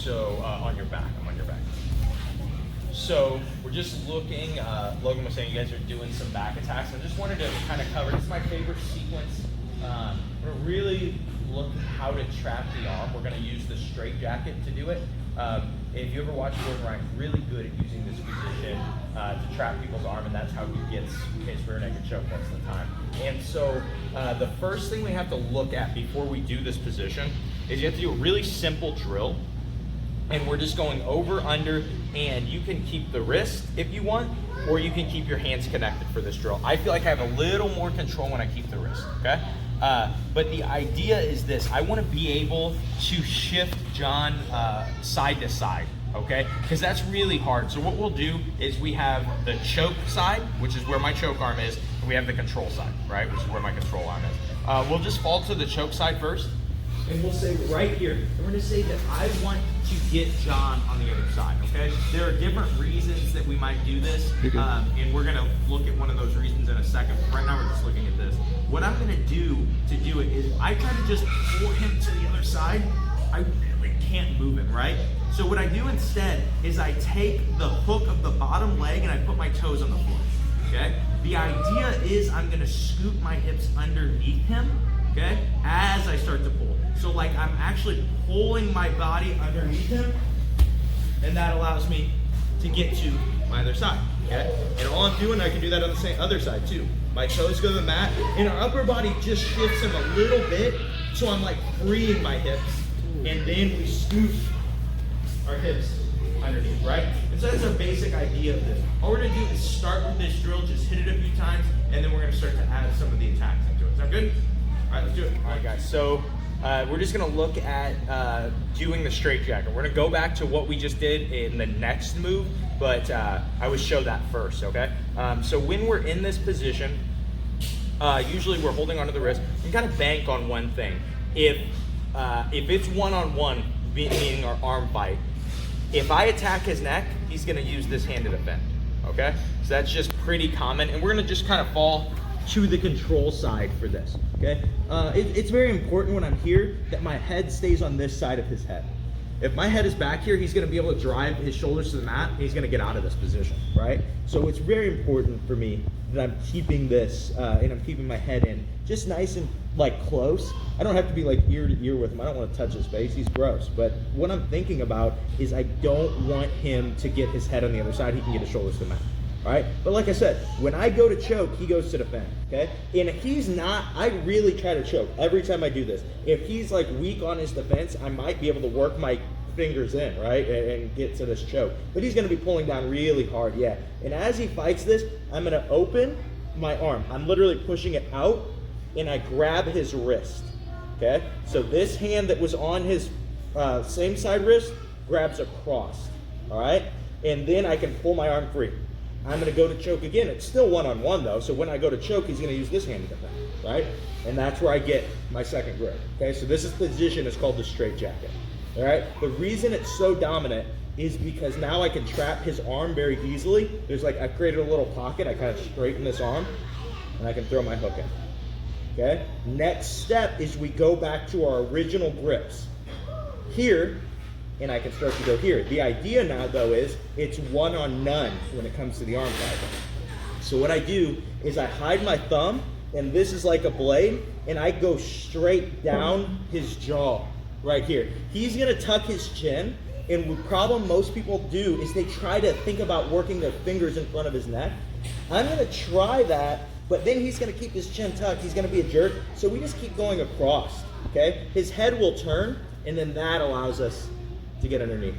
So on your back, I'm on your back. So we're just looking, Logan was saying you guys are doing some back attacks. I just wanted to kind of cover, this is my favorite sequence. We're really looking how to trap the arm. We're gonna use the straight jacket to do it. If you ever watch Gordon Ryan, really good at using this position to trap people's arm, and that's how he gets his rear naked choke most of the time. And so the first thing we have to look at before we do this position is you have to do a really simple drill. And we're just going over, under, and you can keep the wrist if you want, or you can keep your hands connected for this drill. I feel like I have a little more control when I keep the wrist, okay? But the idea is this: I want to be able to shift John side to side, okay? Because that's really hard. So what we'll do is we have the choke side, which is where my choke arm is, and we have the control side, right, which is where my control arm is. We'll just fall to the choke side first, and we'll say right here, and we're gonna say that I want to get John on the other side, okay? There are different reasons that we might do this, and we're gonna look at one of those reasons in a second. Right now we're just looking at this. What I'm gonna do to do it is I try to just pull him to the other side. I really can't move him, right? So what I do instead is I take the hook of the bottom leg and I put my toes on the floor, okay? The idea is I'm gonna scoop my hips underneath him, okay, as I start to pull. So like I'm actually pulling my body underneath him, and that allows me to get to my other side, okay? And all I'm doing, I can do that on the same other side too. My toes go to the mat, and our upper body just shifts him a little bit, so I'm like freeing my hips, and then we scoop our hips underneath, right? And so that's a basic idea of this. All we're gonna do is start with this drill, just hit it a few times, and then we're gonna start to add some of the attacks into it. Sound good? All right, let's do it. All right, guys, so we're just gonna look at doing the straight jacket. We're gonna go back to what we just did in the next move, but I would show that first, okay? So when we're in this position, usually we're holding onto the wrist and kind of bank on one thing. If it's one-on-one, meaning our arm fight, if I attack his neck, he's gonna use this hand to defend, okay? So that's just pretty common, and we're gonna just kind of fall to the control side for this, okay? It's very important when I'm here that my head stays on this side of his head. If my head is back here, he's gonna be able to drive his shoulders to the mat, and he's gonna get out of this position, right? So it's very important for me that I'm keeping this, and I'm keeping my head in just nice and like close. I don't have to be like ear to ear with him. I don't wanna touch his face, he's gross. But what I'm thinking about is I don't want him to get his head on the other side. He can get his shoulders to the mat. All right, but like I said, when I go to choke, he goes to defend, okay? And if he's not, I really try to choke every time I do this. If he's like weak on his defense, I might be able to work my fingers in, right, and get to this choke. But he's gonna be pulling down really hard, yeah. And as he fights this, I'm gonna open my arm. I'm literally pushing it out, and I grab his wrist, okay? So this hand that was on his same side wrist grabs across, all right? And then I can pull my arm free. I'm gonna go to choke again. It's still one-on-one though, so when I go to choke, he's gonna use this hand to defend, right? And that's where I get my second grip, okay? So this position is called the straight jacket, all right? The reason it's so dominant is because now I can trap his arm very easily. There's like, I've created a little pocket, I kind of straighten this arm, and I can throw my hook in, okay? Next step is we go back to our original grips. Here, and I can start to go here. The idea now though is it's one on none when it comes to the arm fight. So what I do is I hide my thumb, and this is like a blade, and I go straight down his jaw right here. He's gonna tuck his chin, and the problem most people do is they try to think about working their fingers in front of his neck. I'm gonna try that, but then he's gonna keep his chin tucked, he's gonna be a jerk, so we just keep going across, okay? His head will turn, and then that allows us to get underneath.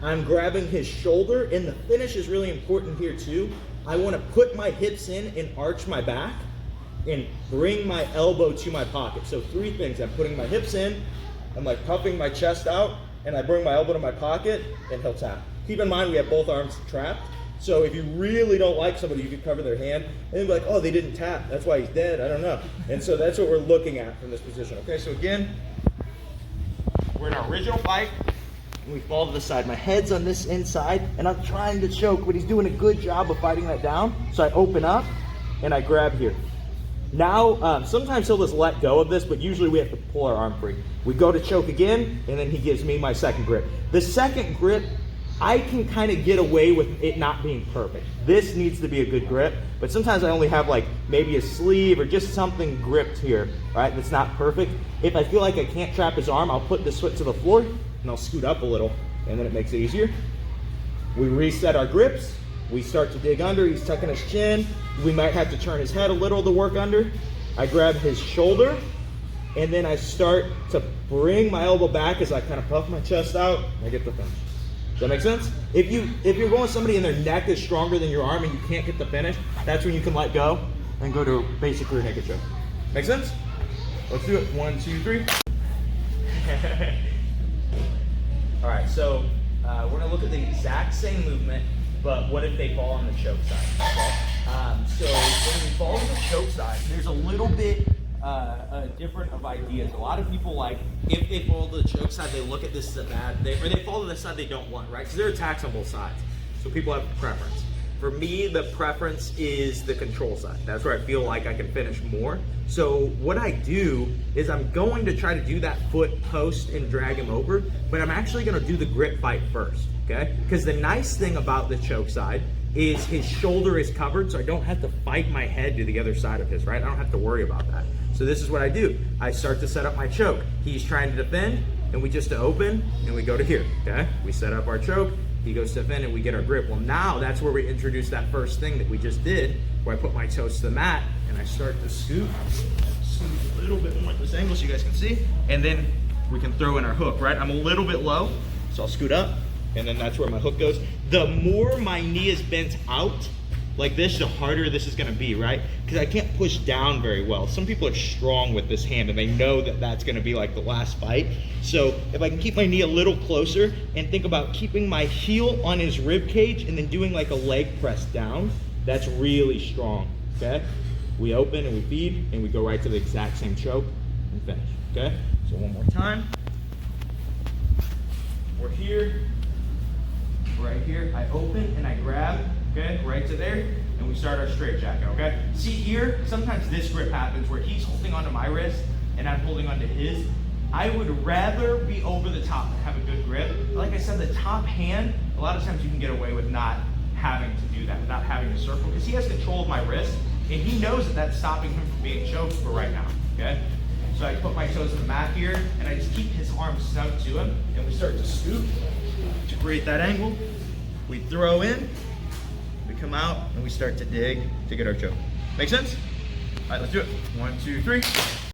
I'm grabbing his shoulder, and the finish is really important here too. I want to put my hips in and arch my back and bring my elbow to my pocket. So three things: I'm putting my hips in, I'm like puffing my chest out, and I bring my elbow to my pocket, and he'll tap. Keep in mind we have both arms trapped, so if you really don't like somebody, you could cover their hand and then be like, oh, they didn't tap, that's why he's dead, I don't know. And so that's what we're looking at from this position. Okay, so again, we're in our original fight. And we fall to the side. My head's on this inside, and I'm trying to choke, but he's doing a good job of fighting that down. So I open up, and I grab here. Now, sometimes he'll just let go of this, but usually we have to pull our arm free. We go to choke again, and then he gives me my second grip. The second grip, I can kind of get away with it not being perfect. This needs to be a good grip, but sometimes I only have like maybe a sleeve or just something gripped here, right, that's not perfect. If I feel like I can't trap his arm, I'll put this foot to the floor, and I'll scoot up a little, and then it makes it easier. We reset our grips. We start to dig under. He's tucking his chin. We might have to turn his head a little to work under. I grab his shoulder, and then I start to bring my elbow back as I kind of puff my chest out. And I get the finish. Does that make sense? If you're going with somebody and their neck is stronger than your arm and you can't get the finish, that's when you can let go and go to a basic rear naked choke. Make sense? Let's do it. 1, 2, 3. All right, so we're gonna look at the exact same movement, but what if they fall on the choke side? Okay? So when we fall on the choke side, there's a little bit different of ideas. A lot of people, like, if they fall to the choke side, they look at this as a bad, or they fall to the side they don't want, right? Because there are attacks on both sides. So people have a preference. For me, the preference is the control side. That's where I feel like I can finish more. So what I do is I'm going to try to do that foot post and drag him over, but I'm actually gonna do the grip fight first, okay? Because the nice thing about the choke side is his shoulder is covered, so I don't have to fight my head to the other side of his, right? I don't have to worry about that. So this is what I do. I start to set up my choke. He's trying to defend, and we just open, and we go to here, okay? We set up our choke, he goes to defend, and we get our grip. Well, now that's where we introduce that first thing that we just did, where I put my toes to the mat, and I start to scoot a little bit more at this angle so you guys can see, and then we can throw in our hook, right? I'm a little bit low, so I'll scoot up, and then that's where my hook goes. The more my knee is bent out, like this, the harder this is gonna be, right? Because I can't push down very well. Some people are strong with this hand and they know that that's gonna be like the last fight. So if I can keep my knee a little closer and think about keeping my heel on his rib cage and then doing like a leg press down, that's really strong, okay? We open and we feed and we go right to the exact same choke and finish, okay? So one more time. We're here, right here. I open and I grab, okay, right to there, and we start our straight jacket, okay? See here, sometimes this grip happens where he's holding onto my wrist and I'm holding onto his. I would rather be over the top and have a good grip. Like I said, the top hand, a lot of times you can get away with not having to do that, not having to circle, because he has control of my wrist, and he knows that that's stopping him from being choked for right now, okay? So I put my toes on the mat here, and I just keep his arms snug to him, and we start to scoop to create that angle. We throw in, we come out, and we start to dig to get our choke. Make sense? All right, let's do it. 1, 2, 3.